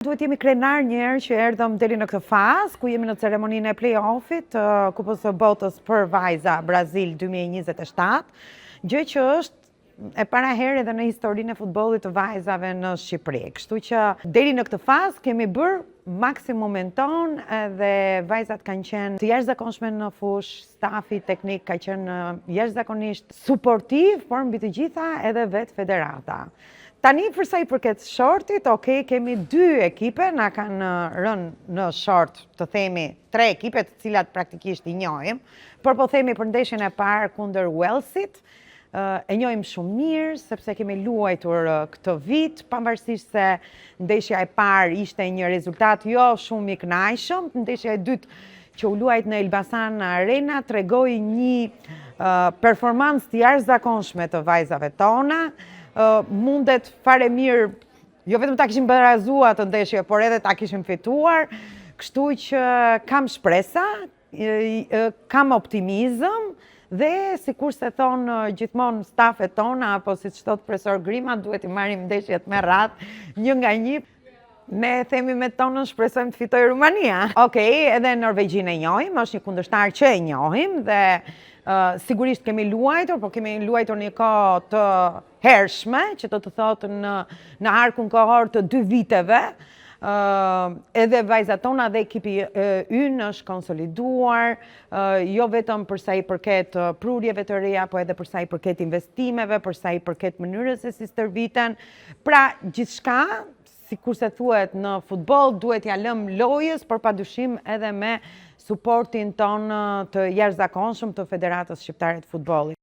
Duhet jemi krenar njerë që erdhëm deri në këtë fazë, ku jemi në ceremoninë e play-offit të Kupës së Botës për vajza Brazil 2027, gjë që është e para herë edhe në historinë e futbollit të vajzave në Shqipëri. Kështu që deri në këtë fazë kemi bërë maksimumin ton edhe vajzat kanë qenë të jashtëzakonshme në fushë, stafi teknik ka qenë jashtëzakonisht suportiv, por mbi të gjitha edhe vetë federata. Tani, për sa i përket shortit, kemi 2 ekipe, na kanë rënë në short, të themi 3 ekipe, të cilat praktikisht i njohim, por po themi për ndeshjen e parë kundër Walesit, e njohim shumë mirë, sepse kemi luajtur këtë vit, pavarësisht se ndeshja e parë ishte një rezultat jo shumë i kënaqshëm, ndeshja e dytë që u luajt në Elbasan Arena tregoi një performancë të jashtëzakonshme të vajzave tona. Mundet fare mirë, jo vetëm ta kishim barazuar të ndeshje, por edhe ta kishim fituar, kështu që kam shpresa, kam optimizëm dhe sikur se thonë gjithmonë stafet tona, apo siç thot profesor Grima, duhet i marrim ndeshjet me radhë, një nga një. Ne themi me tonën shpresojmë të fitoj Rumania. Edhe Norvegjinë e njohim, është një kundërshtar që e njohim dhe sigurisht kemi luajtur, por kemi luajtur një kohë të hershme, që do të thotë në arkun kohor të 2 viteve. Edhe vajzat tona dhe ekipi ynë është konsoliduar, jo vetëm përsa i përket prurjeve të reja, po edhe përsa i përket investimeve, përsa i përket mënyrës se si stërviten. Pra, gjithçka, sikur se thuhet në futboll, duhet ja lëm lojës, por padyshim edhe me suportin ton të jashtëzakonshëm të Federatës Shqiptare të Futbollit.